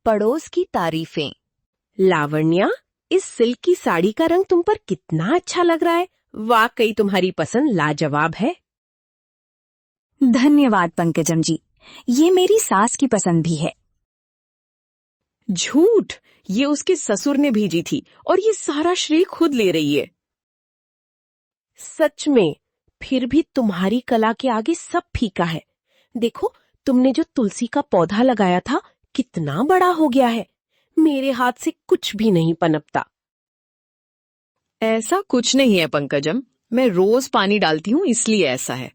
पड़ोस की तारीफें। लावण्या, इस सिल्क की साड़ी का रंग तुम पर कितना अच्छा लग रहा है। वाकई तुम्हारी पसंद लाजवाब है। धन्यवाद पंकजम जी, ये मेरी सास की पसंद भी है। झूठ, ये उसके ससुर ने भेजी थी और ये सारा श्रेय खुद ले रही है। सच में, फिर भी तुम्हारी कला के आगे सब फीका है। देखो, तुमने जो तुलसी का पौधा लगाया था कितना बड़ा हो गया है। मेरे हाथ से कुछ भी नहीं पनपता। ऐसा कुछ नहीं है पंकजम, मैं रोज पानी डालती हूँ इसलिए ऐसा है।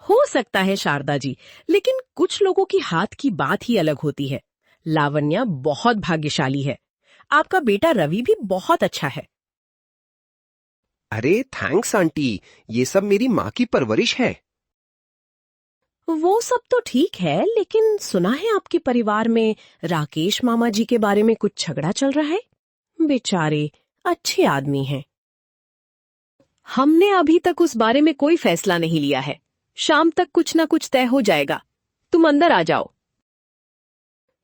हो सकता है शारदा जी, लेकिन कुछ लोगों की हाथ की बात ही अलग होती है। लावण्या बहुत भाग्यशाली है। आपका बेटा रवि भी बहुत अच्छा है। अरे थैंक्स आंटी, ये सब मेरी माँ की परवरिश है। वो सब तो ठीक है, लेकिन सुना है आपके परिवार में राकेश मामा जी के बारे में कुछ झगड़ा चल रहा है। बेचारे अच्छे आदमी हैं। हमने अभी तक उस बारे में कोई फैसला नहीं लिया है। शाम तक कुछ ना कुछ तय हो जाएगा। तुम अंदर आ जाओ।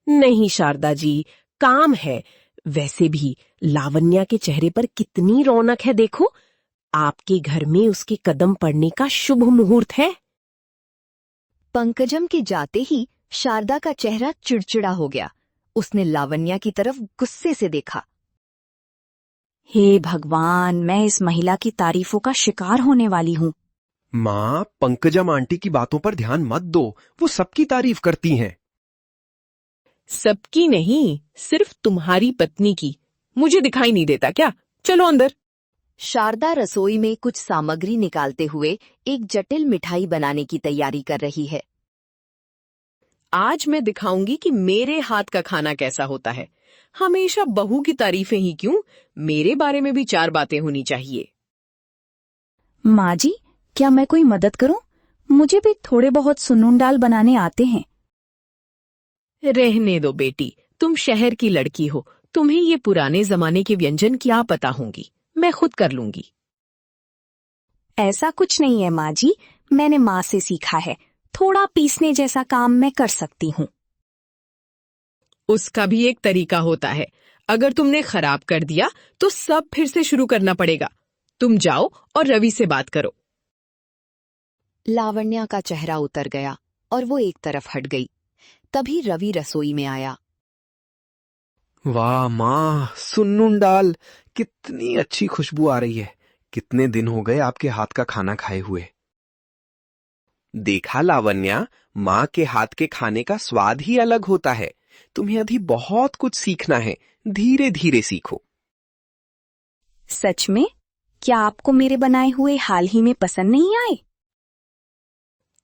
नहीं शारदा जी, काम है। वैसे भी लावण्या के चेहरे पर कितनी रौनक है, देखो। आपके घर में उसके कदम पड़ने का शुभ मुहूर्त है। पंकजम के जाते ही शारदा का चेहरा चिड़चिड़ा हो गया। उसने लावण्या की तरफ गुस्से से देखा। हे भगवान, मैं इस महिला की तारीफों का शिकार होने वाली हूँ। माँ, पंकजम आंटी की बातों पर ध्यान मत दो, वो सबकी तारीफ करती हैं। सबकी नहीं, सिर्फ तुम्हारी पत्नी की। मुझे दिखाई नहीं देता क्या? चलो अंदर। शारदा रसोई में कुछ सामग्री निकालते हुए एक जटिल मिठाई बनाने की तैयारी कर रही है। आज मैं दिखाऊंगी कि मेरे हाथ का खाना कैसा होता है। हमेशा बहू की तारीफें ही क्यों, मेरे बारे में भी 4 बातें होनी चाहिए। माँ जी, क्या मैं कोई मदद करूं? मुझे भी थोड़े बहुत सुन्नून दाल बनाने आते हैं। रहने दो बेटी, तुम शहर की लड़की हो, तुम्हें ये पुराने जमाने के व्यंजन क्या पता होंगी। मैं खुद कर लूंगी। ऐसा कुछ नहीं है माँ जी, मैंने माँ से सीखा है। थोड़ा पीसने जैसा काम मैं कर सकती हूँ। उसका भी एक तरीका होता है। अगर तुमने खराब कर दिया तो सब फिर से शुरू करना पड़ेगा। तुम जाओ और रवि से बात करो। लावण्या का चेहरा उतर गया और वो एक तरफ हट गई। तभी रवि रसोई में आया। वाह माँ, सुन्नून दाल, कितनी अच्छी खुशबू आ रही है। कितने दिन हो गए आपके हाथ का खाना खाए हुए। देखा लावण्या, माँ के हाथ के खाने का स्वाद ही अलग होता है। तुम्हें अभी बहुत कुछ सीखना है, धीरे धीरे सीखो। सच में? क्या आपको मेरे बनाए हुए हाल ही में पसंद नहीं आए?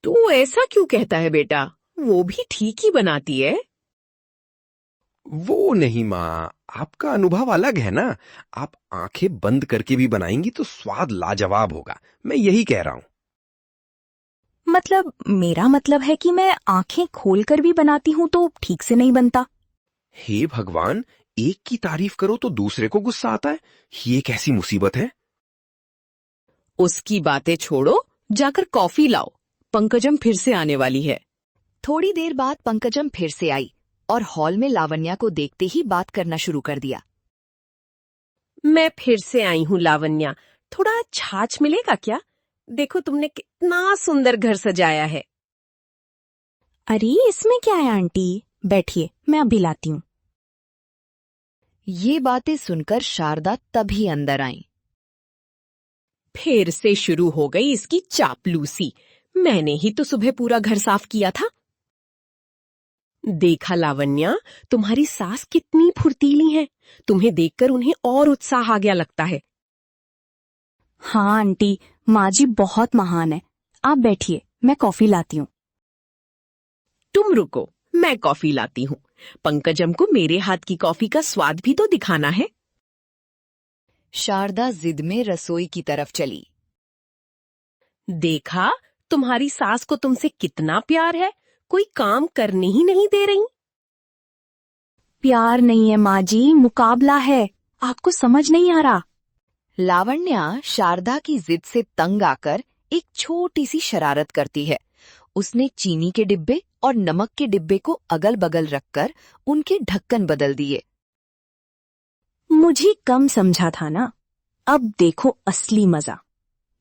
तू ऐसा क्यों कहता है बेटा? वो भी ठीक ही बनाती है। वो नहीं माँ, आपका अनुभव अलग है ना। आप आंखें बंद करके भी बनाएंगी तो स्वाद लाजवाब होगा। मैं यही कह रहा हूँ। मतलब मेरा मतलब है कि मैं आंखें खोलकर भी बनाती हूँ तो ठीक से नहीं बनता। हे भगवान, एक की तारीफ करो तो दूसरे को गुस्सा आता है। ये कैसी मुसीबत है? उसकी बातें छोड़ो, जाकर कॉफी लाओ। पंकजम फिर से आने वाली है। थोड़ी देर बाद पंकजम फिर से आई और हॉल में लावण्या को देखते ही बात करना शुरू कर दिया। मैं फिर से आई हूँ लावण्या, थोड़ा छाछ मिलेगा क्या? देखो तुमने कितना सुंदर घर सजाया है। अरे इसमें क्या है आंटी, बैठिए, मैं अभी लाती हूँ। ये बातें सुनकर शारदा तभी अंदर आई। फिर से शुरू हो गई इसकी चापलूसी। मैंने ही तो सुबह पूरा घर साफ किया था। देखा लावण्या, तुम्हारी सास कितनी फुर्तीली है। तुम्हें देखकर उन्हें और उत्साह आ गया लगता है। हाँ आंटी, माँ जी बहुत महान है। आप बैठिए, मैं कॉफी लाती हूँ। तुम रुको, मैं कॉफी लाती हूँ। पंकजम को मेरे हाथ की कॉफी का स्वाद भी तो दिखाना है। शारदा जिद में रसोई की तरफ चली। देखा, तुम्हारी सास को तुमसे कितना प्यार है। कोई काम करने ही नहीं दे रही। प्यार नहीं है माँ जी, मुकाबला है। आपको समझ नहीं आ रहा। लावण्या शारदा की जिद से तंग आकर एक छोटी सी शरारत करती है। उसने चीनी के डिब्बे और नमक के डिब्बे को अगल बगल रखकर उनके ढक्कन बदल दिए। मुझे कम समझा था ना। अब देखो असली मजा।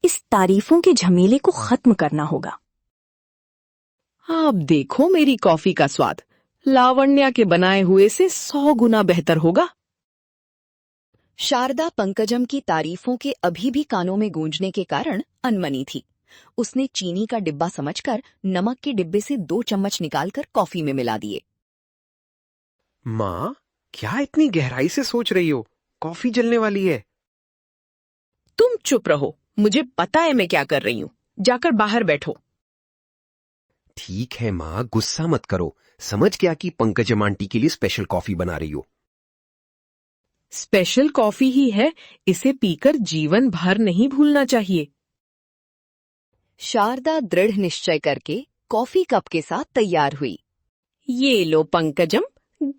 इस तारीफों के झमेले को खत्म करना होगा। आप देखो मेरी कॉफी का स्वाद लावण्या के बनाए हुए से 100 गुना बेहतर होगा। शारदा पंकजम की तारीफों के अभी भी कानों में गूंजने के कारण अनमनी थी। उसने चीनी का डिब्बा समझकर नमक के डिब्बे से 2 चम्मच निकालकर कॉफी में मिला दिए। माँ, क्या इतनी गहराई से सोच रही हो? कॉफी जलने वाली है। तुम चुप रहो, मुझे पता है मैं क्या कर रही हूँ। जाकर बाहर बैठो। ठीक है माँ, गुस्सा मत करो। समझ गया कि पंकजम आंटी के लिए स्पेशल कॉफी बना रही हो। स्पेशल कॉफी ही है, इसे पीकर जीवन भर नहीं भूलना चाहिए। शारदा दृढ़ निश्चय करके कॉफी कप के साथ तैयार हुई। ये लो पंकजम,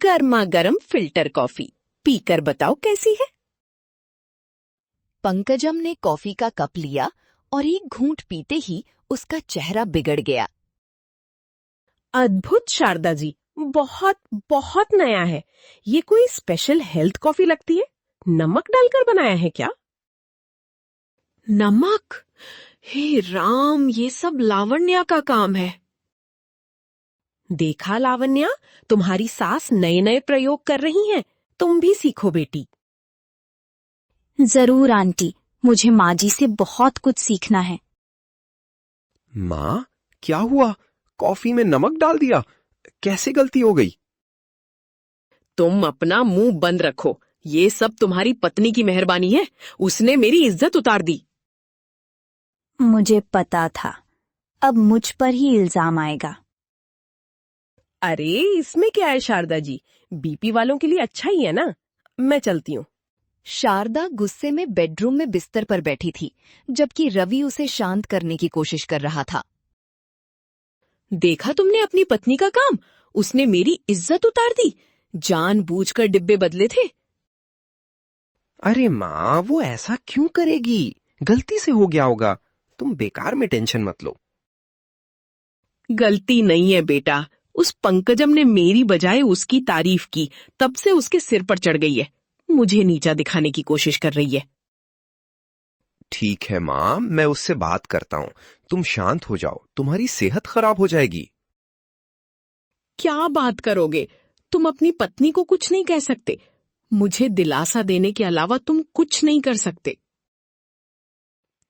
गर्मा गर्म फिल्टर कॉफी, पीकर बताओ कैसी है। पंकजम ने कॉफी का कप लिया और एक घूंट पीते ही उसका चेहरा बिगड़ गया। अद्भुत शारदा जी, बहुत बहुत नया है। ये कोई स्पेशल हेल्थ कॉफी लगती है। नमक डालकर बनाया है क्या? नमक? हे राम, ये सब लावण्या का काम है। देखा लावण्या, तुम्हारी सास नए नए प्रयोग कर रही हैं। तुम भी सीखो बेटी। जरूर आंटी, मुझे माँ जी से बहुत कुछ सीखना है। माँ, क्या हुआ? कॉफी में नमक डाल दिया? कैसे गलती हो गई? तुम अपना मुंह बंद रखो। ये सब तुम्हारी पत्नी की मेहरबानी है। उसने मेरी इज्जत उतार दी। मुझे पता था, अब मुझ पर ही इल्जाम आएगा। अरे इसमें क्या है शारदा जी, बीपी वालों के लिए अच्छा ही है ना। मैं चलती हूँ। शारदा गुस्से में बेडरूम में बिस्तर पर बैठी थी, जबकि रवि उसे शांत करने की कोशिश कर रहा था। देखा तुमने अपनी पत्नी का काम? उसने मेरी इज्जत उतार दी। जानबूझकर डिब्बे बदले थे। अरे माँ, वो ऐसा क्यों करेगी? गलती से हो गया होगा। तुम बेकार में टेंशन मत लो। गलती नहीं है बेटा, उस पंकजम ने मेरी बजाय उसकी तारीफ की, तब से उसके सिर पर चढ़ गई है। मुझे नीचा दिखाने की कोशिश कर रही है। ठीक है माँ, मैं उससे बात करता हूँ। तुम शांत हो जाओ, तुम्हारी सेहत खराब हो जाएगी। क्या बात करोगे? तुम अपनी पत्नी को कुछ नहीं कह सकते। मुझे दिलासा देने के अलावा तुम कुछ नहीं कर सकते।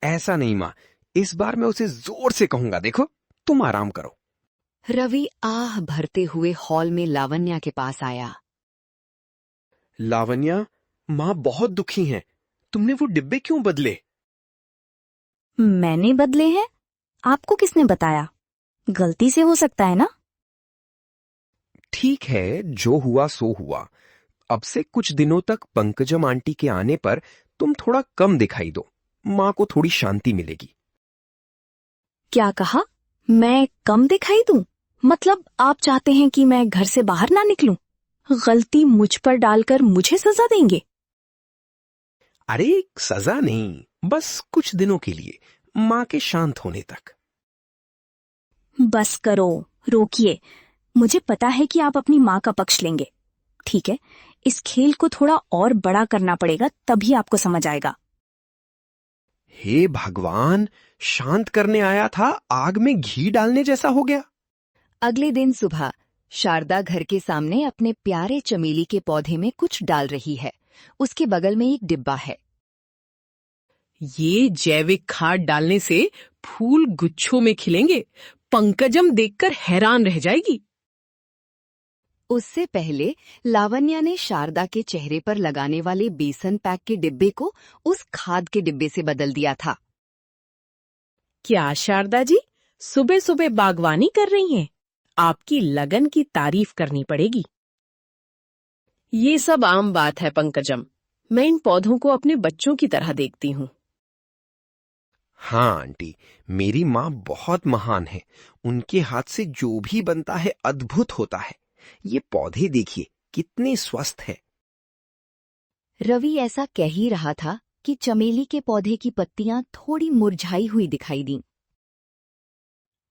ऐसा नहीं माँ, इस बार मैं उसे जोर से कहूंगा। देखो, तुम आराम करो। रवि आह भरते हुए हॉल में लावण्या के पास आया। लावण्या, माँ बहुत दुखी हैं। तुमने वो डिब्बे क्यों बदले? मैंने बदले हैं? आपको किसने बताया? गलती से हो सकता है ना। ठीक है, जो हुआ सो हुआ। अब से कुछ दिनों तक पंकजम आंटी के आने पर तुम थोड़ा कम दिखाई दो। माँ को थोड़ी शांति मिलेगी। क्या कहा? मैं कम दिखाई दूं? मतलब आप चाहते हैं कि मैं घर से बाहर ना निकलूं? गलती मुझ पर डालकर मुझे सजा देंगे? अरे सजा नहीं, बस कुछ दिनों के लिए, माँ के शांत होने तक। बस करो, रोकिए। मुझे पता है कि आप अपनी माँ का पक्ष लेंगे। ठीक है, इस खेल को थोड़ा और बड़ा करना पड़ेगा, तभी आपको समझ आएगा। हे भगवान, शांत करने आया था, आग में घी डालने जैसा हो गया। अगले दिन सुबह शारदा घर के सामने अपने प्यारे चमेली के पौधे में कुछ डाल रही है। उसके बगल में एक डिब्बा है। ये जैविक खाद डालने से फूल गुच्छों में खिलेंगे। पंकजम देखकर हैरान रह जाएगी। उससे पहले लावण्या ने शारदा के चेहरे पर लगाने वाले बेसन पैक के डिब्बे को उस खाद के डिब्बे से बदल दिया था। क्या शारदा जी, सुबह सुबह बागवानी कर रही हैं? आपकी लगन की तारीफ करनी पड़ेगी। ये सब आम बात है पंकजम। मैं इन पौधों को अपने बच्चों की तरह देखती हूँ। हाँ आंटी, मेरी माँ बहुत महान है। उनके हाथ से जो भी बनता है अद्भुत होता है। ये पौधे देखिए, कितने स्वस्थ है। रवि ऐसा कह ही रहा था कि चमेली के पौधे की पत्तियां थोड़ी मुरझाई हुई दिखाई दीं।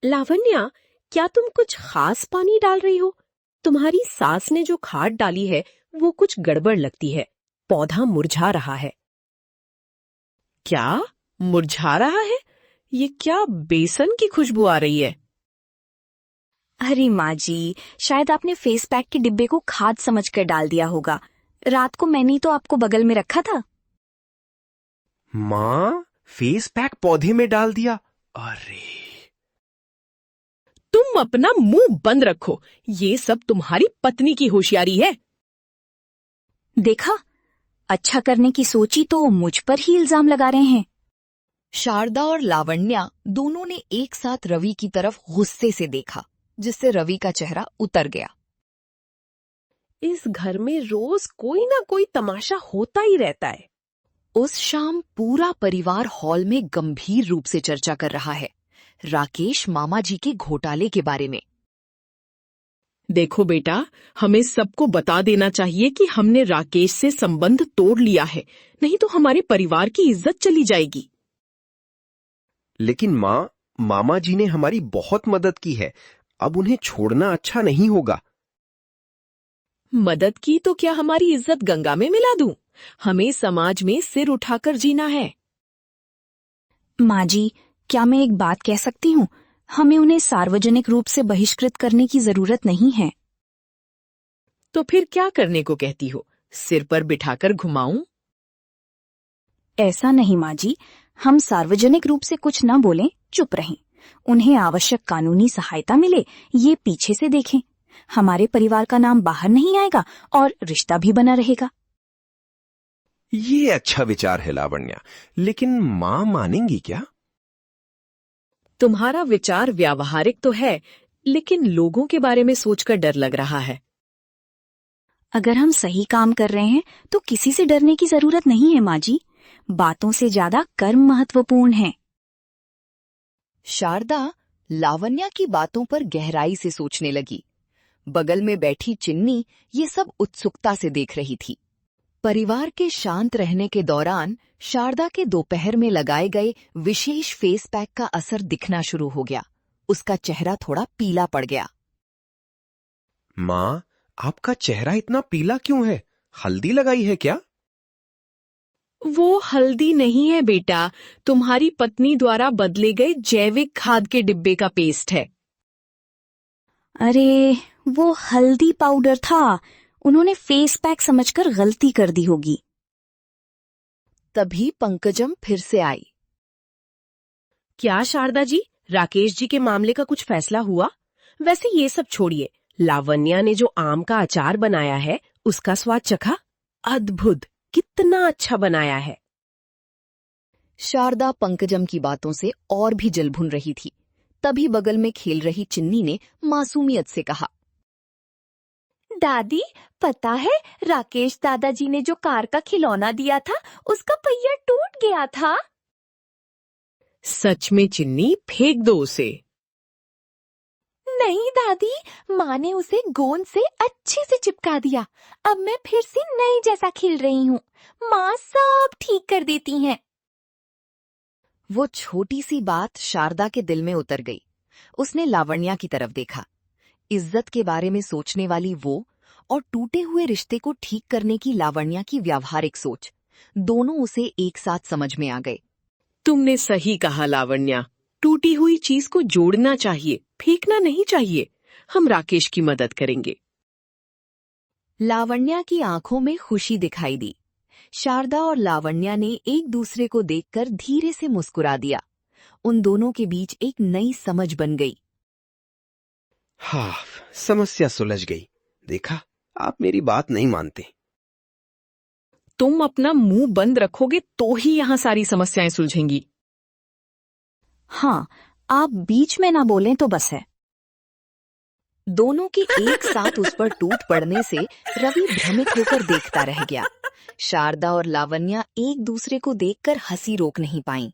लावण्या, क्या तुम कुछ खास पानी डाल रही हो? तुम्हारी सास ने जो खाद डाली है वो कुछ गड़बड़ लगती है। पौधा मुरझा रहा है। क्या मुरझा रहा है? ये क्या बेसन की खुशबू आ रही है? अरे माँ जी, शायद आपने फेस पैक के डिब्बे को खाद समझकर डाल दिया होगा। रात को मैंने ही तो आपको बगल में रखा था। माँ, फेस पैक पौधे में डाल दिया? अरे तुम अपना मुंह बंद रखो। ये सब तुम्हारी पत्नी की होशियारी है। देखा, अच्छा करने की सोची तो मुझ पर ही इल्जाम लगा रहे हैं। शारदा और लावण्या दोनों ने एक साथ रवि की तरफ गुस्से से देखा, जिससे रवि का चेहरा उतर गया। इस घर में रोज कोई ना कोई तमाशा होता ही रहता है। उस शाम पूरा परिवार हॉल में गंभीर रूप से चर्चा कर रहा है, राकेश मामा जी के घोटाले के बारे में। देखो बेटा, हमें सबको बता देना चाहिए कि हमने राकेश से संबंध तोड़ लिया है, नहीं तो हमारे परिवार की इज्जत चली जाएगी। लेकिन माँ, मामा जी ने हमारी बहुत मदद की है। अब उन्हें छोड़ना अच्छा नहीं होगा। मदद की तो क्या हमारी इज्जत गंगा में मिला दूं? हमें समाज में सिर उठाकर जीना है। माँ जी, क्या मैं एक बात कह सकती हूँ? हमें उन्हें सार्वजनिक रूप से बहिष्कृत करने की जरूरत नहीं है। तो फिर क्या करने को कहती हो? सिर पर बिठाकर घुमाऊं? ऐसा नहीं माँ जी, हम सार्वजनिक रूप से कुछ न बोलें, चुप रहें। उन्हें आवश्यक कानूनी सहायता मिले, ये पीछे से देखें। हमारे परिवार का नाम बाहर नहीं आएगा और रिश्ता भी बना रहेगा। ये अच्छा विचार है लावण्या, लेकिन माँ मानेंगी क्या? तुम्हारा विचार व्यावहारिक तो है, लेकिन लोगों के बारे में सोचकर डर लग रहा है। अगर हम सही काम कर रहे हैं तो किसी से डरने की जरूरत नहीं है माँ जी। बातों से ज्यादा कर्म महत्वपूर्ण है। शारदा लावण्या की बातों पर गहराई से सोचने लगी। बगल में बैठी चिन्नी ये सब उत्सुकता से देख रही थी। परिवार के शांत रहने के दौरान शारदा के दोपहर में लगाए गए विशेष फेस पैक का असर दिखना शुरू हो गया। उसका चेहरा थोड़ा पीला पड़ गया। माँ, आपका चेहरा इतना पीला क्यों है? हल्दी लगाई है क्या? वो हल्दी नहीं है बेटा, तुम्हारी पत्नी द्वारा बदले गए जैविक खाद के डिब्बे का पेस्ट है। अरे, वो हल्दी पाउडर था। उन्होंने फेस पैक समझकर गलती कर दी होगी। तभी पंकजम फिर से आई। क्या शारदा जी, राकेश जी के मामले का कुछ फैसला हुआ? वैसे ये सब छोड़िए, लावण्या ने जो आम का अचार बनाया है उसका स्वाद चखा? अद्भुत, कितना अच्छा बनाया है। शारदा पंकजम की बातों से और भी जल भुन रही थी। तभी बगल में खेल रही चिन्नी ने मासूमियत से कहा, दादी, पता है राकेश दादाजी ने जो कार का खिलौना दिया था उसका पहिया टूट गया था। सच में चिन्नी, फेंक दो उसे। नहीं दादी, माँ ने उसे गोंद से अच्छे से चिपका दिया। अब मैं फिर से नई जैसा खेल रही हूँ। माँ सब ठीक कर देती हैं। वो छोटी सी बात शारदा के दिल में उतर गई। उसने लावण्या की तरफ देखा। इज्जत के बारे में सोचने वाली वो और टूटे हुए रिश्ते को ठीक करने की लावण्या की व्यावहारिक सोच, दोनों उसे एक साथ समझ में आ गए। तुमने सही कहा लावण्या, टूटी हुई चीज को जोड़ना चाहिए, फेंकना नहीं चाहिए। हम राकेश की मदद करेंगे। लावण्या की आंखों में खुशी दिखाई दी। शारदा और लावण्या ने एक दूसरे को देखकर धीरे से मुस्कुरा दिया। उन दोनों के बीच एक नई समझ बन गई। हाँ, समस्या सुलझ गई। देखा, आप मेरी बात नहीं मानते। तुम अपना मुंह बंद रखोगे तो ही यहाँ सारी समस्याएं सुलझेंगी। हाँ, आप बीच में ना बोलें तो बस है। दोनों की एक साथ उस पर टूट पड़ने से रवि भ्रमित होकर देखता रह गया। शारदा और लावण्या एक दूसरे को देखकर हंसी रोक नहीं पाईं।